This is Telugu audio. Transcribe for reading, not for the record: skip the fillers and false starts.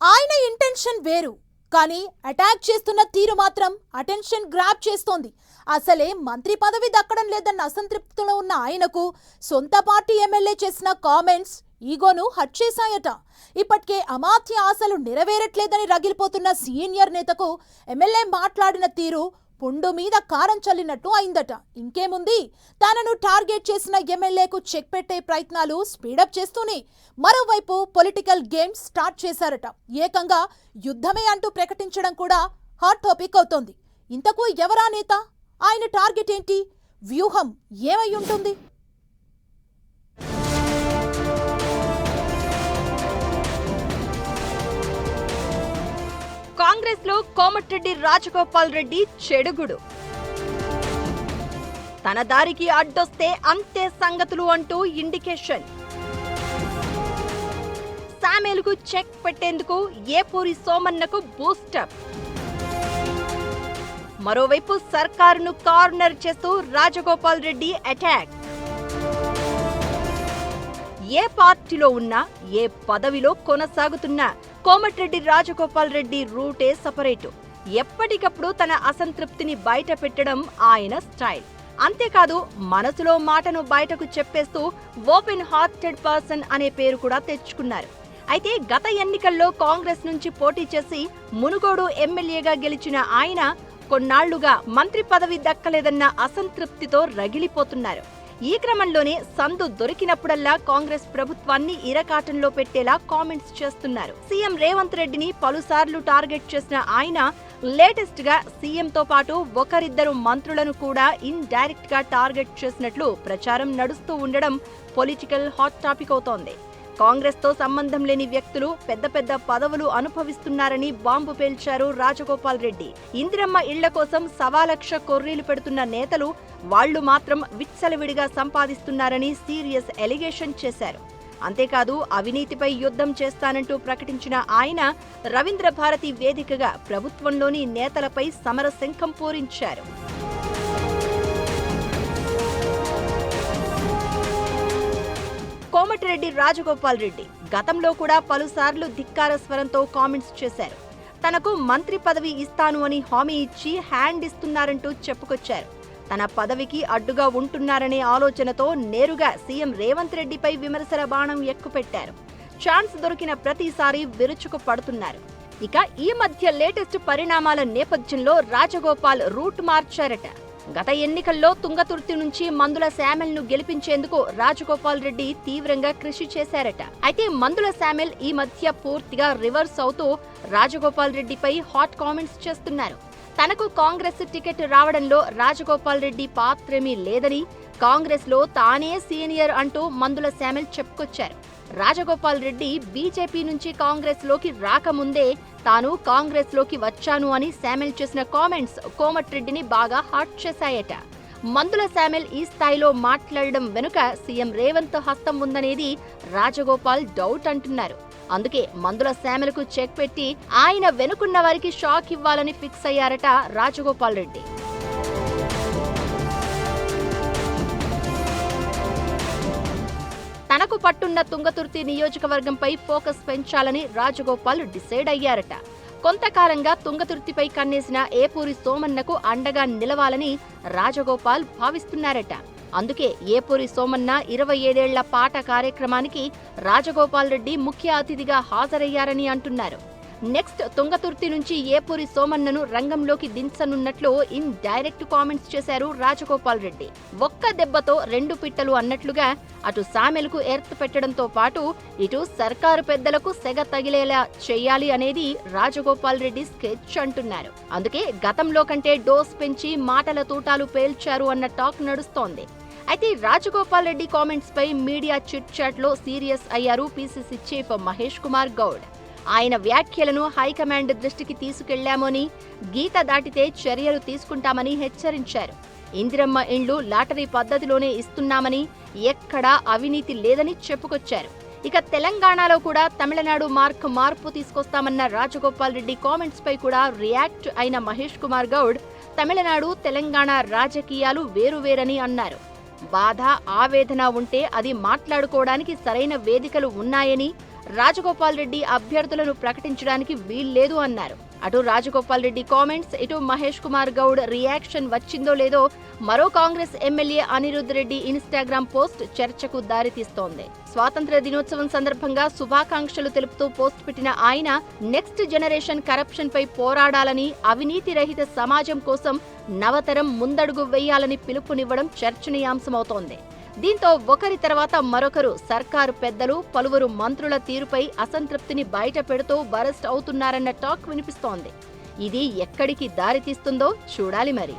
ఆయన ఇంటెన్షన్ వేరు, కానీ అటాక్ చేస్తున్న తీరు మాత్రం అటెన్షన్ గ్రాబ్ చేస్తోంది. అసలే మంత్రి పదవి దక్కడం లేదన్న అసంతృప్తిలో ఉన్న ఆయనకు సొంత పార్టీ ఎమ్మెల్యే చేసిన కామెంట్స్ ఈగోను హర్ట్ చేశాయట. ఇప్పటికే అమాత్య ఆశలు నెరవేరట్లేదని రగిలిపోతున్న సీనియర్ నేతకు ఎమ్మెల్యే మాట్లాడిన తీరు పుండు మీద కారం చల్లినట్టు అయిందట. ఇంకేముంది, తనను టార్గెట్ చేసిన ఎమ్మెల్యేకు చెక్ పెట్టే ప్రయత్నాలు స్పీడప్ చేస్తూనే మరోవైపు పొలిటికల్ గేమ్స్ స్టార్ట్ చేశారట. ఏకంగా యుద్ధమే అంటూ ప్రకటించడం కూడా హాట్ టాపిక్ అవుతోంది. ఇంతకు ఎవరా నేత? ఆయన టార్గెట్ ఏంటి? వ్యూహం ఏమై ఉంటుంది? కాంగ్రెస్ లో కోమటిరెడ్డి రాజగోపాల్ రెడ్డి చెడుగుడు. తన దారికి అడ్డొస్తే అంతే సంగతులు అంటూ ఇండికేషన్. శామ్యూల్కు చెక్ పెట్టేందుకు ఏపూరి సోమన్నకు బూస్టప్. మరోవైపు సర్కారును కార్నర్ చేస్తూ రాజగోపాల్ రెడ్డి అటాక్. ఏ పార్టీలో ఉన్నా, ఏ పదవిలో కొనసాగుతున్నా కోమటిరెడ్డి రాజగోపాల్ రెడ్డి రూటే సపరేటు. ఎప్పటికప్పుడు తన అసంతృప్తిని బయట పెట్టడం ఆయన స్టైల్. అంతేకాదు, మనసులో మాటను బయటకు చెప్పేస్తూ ఓపెన్ హార్టెడ్ పర్సన్ అనే పేరు కూడా తెచ్చుకున్నారు. అయితే గత ఎన్నికల్లో కాంగ్రెస్ నుంచి పోటీ చేసి మునుగోడు ఎమ్మెల్యేగా గెలిచిన ఆయన కొన్నాళ్లుగా మంత్రి పదవి దక్కలేదన్న అసంతృప్తితో రగిలిపోతున్నారు. ఈ క్రమంలోనే సందు దొరికినప్పుడల్లా కాంగ్రెస్ ప్రభుత్వాన్ని ఇరకాటంలో పెట్టేలా కామెంట్స్ చేస్తున్నారు. సీఎం రేవంత్ రెడ్డిని పలుసార్లు టార్గెట్ చేసిన ఆయన లేటెస్ట్ గా సీఎంతో పాటు ఒకరిద్దరు మంత్రులను కూడా ఇన్ డైరెక్ట్ గా టార్గెట్ చేసినట్లు ప్రచారం నడుస్తూ ఉండడం పొలిటికల్ హాట్ టాపిక్ అవుతోంది. కాంగ్రెస్ తో సంబంధం లేని వ్యక్తులు పెద్ద పెద్ద పదవులు అనుభవిస్తున్నారని బాంబు పేల్చారు రాజగోపాల్ రెడ్డి. ఇందిరమ్మ ఇళ్ల కోసం 1,00,000 కొర్రీలు పెడుతున్న నేతలు వాళ్లు మాత్రం విచ్చలవిడిగా సంపాదిస్తున్నారని సీరియస్ ఎలిగేషన్ చేశారు. అంతేకాదు, అవినీతిపై యుద్ధం చేస్తానంటూ ప్రకటించిన ఆయన రవీంద్ర భారతి వేదికగా ప్రభుత్వంలోని నేతలపై సమరశంఖం పూరించారు. కోమటిరెడ్డి రాజగోపాల్ రెడ్డి గతంలో కూడా పలుసార్లు ధిక్కార స్వరంతో కామెంట్స్ చేశారు. తనకు మంత్రి పదవి ఇస్తాను అని హామీ ఇచ్చి హ్యాండ్ ఇస్తున్నారంటూ చెప్పుకొచ్చారు. తన పదవికి అడ్డుగా ఉంటున్నారనే ఆలోచనతో నేరుగా సీఎం రేవంత్ రెడ్డిపై విమర్శల బాణం ఎక్కుపెట్టారు. ఛాన్స్ దొరికిన ప్రతిసారి విరుచుకు పడుతున్నారు. ఇక ఈ మధ్య లేటెస్ట్ పరిణామాల నేపథ్యంలో రాజగోపాల్ రూట్ మార్చారట. గత ఎన్నికల్లో తుంగతుర్తి నుంచి మందుల శామ్యూల్ను గెలిపించేందుకు రాజగోపాల్ రెడ్డి తీవ్రంగా కృషి చేశారట. అయితే మందుల శామ్యూల్ ఈ మధ్య పూర్తిగా రివర్స్ అవుతూ రాజగోపాల్ రెడ్డిపై హాట్ కామెంట్స్ చేస్తున్నారు. తనకు కాంగ్రెస్ టికెట్ రావడంలో రాజగోపాల్ రెడ్డి పాత్రేమీ లేదని, కాంగ్రెస్ లో తానే సీనియర్ అంటూ మందుల శామ్యూల్ చెప్పుకొచ్చారు. రాజగోపాల్ రెడ్డి బీజేపీ నుంచి కాంగ్రెస్ లోకి రాకముందే తాను కాంగ్రెస్ లోకి వచ్చాను అని శామ్యూల్ చేసిన కామెంట్స్ కోమటిరెడ్డిని బాగా హాట్ చేశాయట. మందుల శామ్యూల్ ఈ స్థాయిలో మాట్లాడడం వెనుక సీఎం రేవంత్ హస్తం ఉందనేది రాజగోపాల్ డౌట్ అంటున్నారు. అందుకే మందుల శామ్యూల్కు చెక్ పెట్టి ఆయన వెనుకున్న వారికి షాక్ ఇవ్వాలని ఫిక్స్ అయ్యారట రాజగోపాల్ రెడ్డి. తనకు పట్టున్న తుంగతుర్తి నియోజకవర్గంపై ఫోకస్ పెంచాలని రాజగోపాల్ డిసైడ్ అయ్యారట. కొంతకాలంగా తుంగతుర్తిపై కన్నేసిన ఏపూరి సోమన్నకు అండగా నిలవాలని రాజగోపాల్ భావిస్తున్నారట. అందుకే ఏపూరి సోమన్న 25 ఏళ్ల పాట కార్యక్రమానికి రాజగోపాల్ రెడ్డి ముఖ్య అతిథిగా హాజరయ్యారని అంటున్నారు. నెక్స్ట్ తుంగతుర్తి నుంచి ఏపూరి సోమన్నను రంగంలోకి దించనున్నట్లు ఇన్ డైరెక్ట్ కామెంట్స్ చేశారు రాజగోపాల్ రెడ్డి. ఒక్క దెబ్బతో 2 పిట్టలు అన్నట్లుగా అటు శామ్యూల్కు ఎర్త్ పెట్టడంతో పాటు ఇటు సర్కారు పెద్దలకు సెగ తగిలేలా చేయాలి అనేది రాజగోపాల్ రెడ్డి స్కెచ్ అంటున్నారు. అందుకే గతంలో కంటే డోస్ పెంచి మాటల తూటాలు పేల్చారు అన్న టాక్ నడుస్తోంది. అయితే రాజగోపాల్ రెడ్డి కామెంట్స్ పై మీడియా చిట్ చాట్ లో సీరియస్ అయ్యారు పీసీసీ చీఫ్ మహేష్ కుమార్ గౌడ్. ఆయన వ్యాఖ్యలను హైకమాండ్ దృష్టికి తీసుకెళ్లామని, గీత దాటితే చర్యలు తీసుకుంటామని హెచ్చరించారు. ఇందిరమ్మ ఇండ్లు లాటరీ పద్ధతిలోనే ఇస్తున్నామని, ఎక్కడా అవినీతి లేదని చెప్పుకొచ్చారు. ఇక తెలంగాణలో కూడా తమిళనాడు మార్పు తీసుకొస్తామన్న రాజగోపాల్ రెడ్డి కామెంట్స్ పై కూడా రియాక్ట్ అయిన మహేష్ కుమార్ గౌడ్ తమిళనాడు, తెలంగాణ రాజకీయాలు వేరువేరని అన్నారు. బాధ, ఆవేదన ఉంటే అది మాట్లాడుకోవడానికి సరైన వేదికలు ఉన్నాయని, రాజగోపాల్ రెడ్డి అభ్యర్థులను ప్రకటించడానికి వీల్లేదు అన్నారు. అటు రాజగోపాల్ రెడ్డి కామెంట్స్, ఇటు మహేష్ కుమార్ గౌడ్ రియాక్షన్ వచ్చిందో లేదో మరో Congress MLA Anirudh Reddy Instagram post చర్చకు దారితీస్తోంది. స్వాతంత్ర్య దినోత్సవం సందర్భంగా శుభాకాంక్షలు తెలుపుతూ పోస్ట్ పెట్టిన ఆయన నెక్స్ట్ జనరేషన్ కరప్షన్ పై పోరాడాలని, అవినీతి రహిత సమాజం కోసం నవతరం ముందడుగు వేయాలని పిలుపునివ్వడం చర్చనీయాంశమవుతోంది. దీంతో ఒకరి తర్వాత మరొకరు సర్కారు పెద్దలు, పలువురు మంత్రుల తీరుపై అసంతృప్తిని బయట పెడుతూ బరస్ట్ అవుతున్నారన్న టాక్ వినిపిస్తోంది. ఇది ఎక్కడికి దారితీస్తుందో చూడాలి మరి.